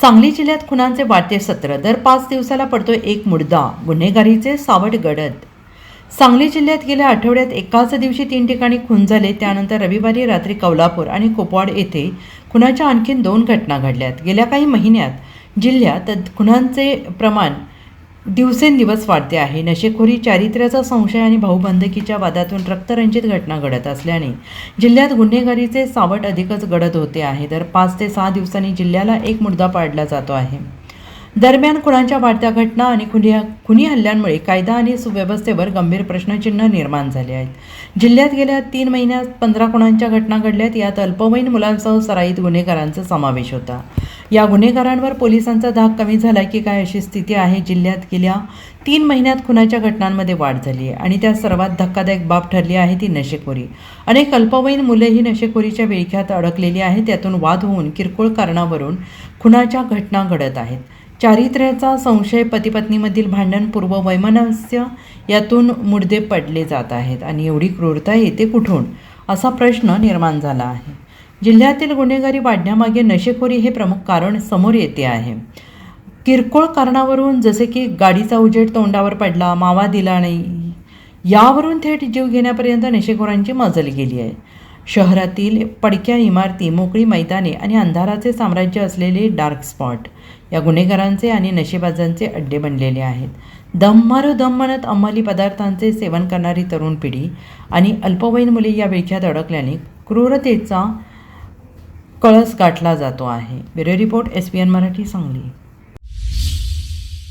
सांगली जिल्ह्यात खुनांचे वाढते सत्र. दर 5 दिवसाला पडतोय एक मुर्दा. गुन्हेगारीचे सावट गडद. सांगली जिल्ह्यात गेल्या आठवड्यात एकाच दिवशी 3 ठिकाणी खून झाले. त्यानंतर रविवारी रात्री कौलापूर आणि कुपवाड येथे खुनाच्या आणखीन 2 घटना घडल्यात. गेल्या काही महिन्यात जिल्ह्यात खुनांचे प्रमाण दिवसेंदिवस वाढते आहे. नशेखोरी, चारित्र्याचा संशय आणि भाऊबंदकीच्या वादातून रक्तरंजित घटना घडत असल्याने जिल्ह्यात गुन्हेगारीचे सावट अधिकच गडद होते आहे. दर 5 ते 6 दिवसांनी जिल्ह्याला एक मुर्दा पाडला जातो आहे. दरम्यान खुनांच्या वाढत्या घटना आणि खुनी हल्ल्यांमुळे कायदा आणि सुव्यवस्थेवर गंभीर प्रश्नचिन्ह निर्माण झाले आहेत. जिल्ह्यात गेल्या 3 महिन्यात 15 खुनांच्या घटना घडल्यात. यात अल्पवयीन मुलांसह सराईत गुन्हेगारांचा समावेश होता. या गुन्हेगारांवर पोलिसांचा धाक कमी झाला की काय अशी स्थिती आहे. जिल्ह्यात गेल्या 3 महिन्यात खुनाच्या घटनांमध्ये वाढ झाली आहे आणि त्यात सर्वात धक्कादायक बाब ठरली आहे ती नशेखोरी. अनेक अल्पवयीन मुलेही नशेखोरीच्या विळख्यात अडकलेली आहेत. त्यातून वाद होऊन किरकोळ कारणावरून खुनाच्या घटना घडत आहेत. चारित्र्याचा संशय, पतीपत्नीमधील भांडण, पूर्व वैमनस्य यातून मुर्दे पडले जात आहेत आणि एवढी क्रूरता येते कुठून असा प्रश्न निर्माण झाला आहे. जिल्ह्यातील गुन्हेगारी वाढण्यामागे नशेखोरी हे प्रमुख कारण समोर येते आहे. किरकोळ कारणावरून जसे की गाडीचा उजेड तोंडावर पडला, मावा दिला नाही यावरून थेट जीव घेण्यापर्यंत नशेखोरांची मजल गेली आहे. शहरातील पडक्या इमारती, मोकळी मैदाने आणि अंधाराचे साम्राज्य असलेले डार्क स्पॉट या गुन्हेगारांचे आणि नशेबाजांचे अड्डे बनलेले आहेत. दम मारो दम म्हणत अंमली पदार्थांचे सेवन करणारी तरुण पिढी आणि अल्पवयीन मुले या विळख्यात अडकल्याने क्रूरतेचा कळस गाठला जातो आहे. Bureau report, SBN Marathi, Sangli.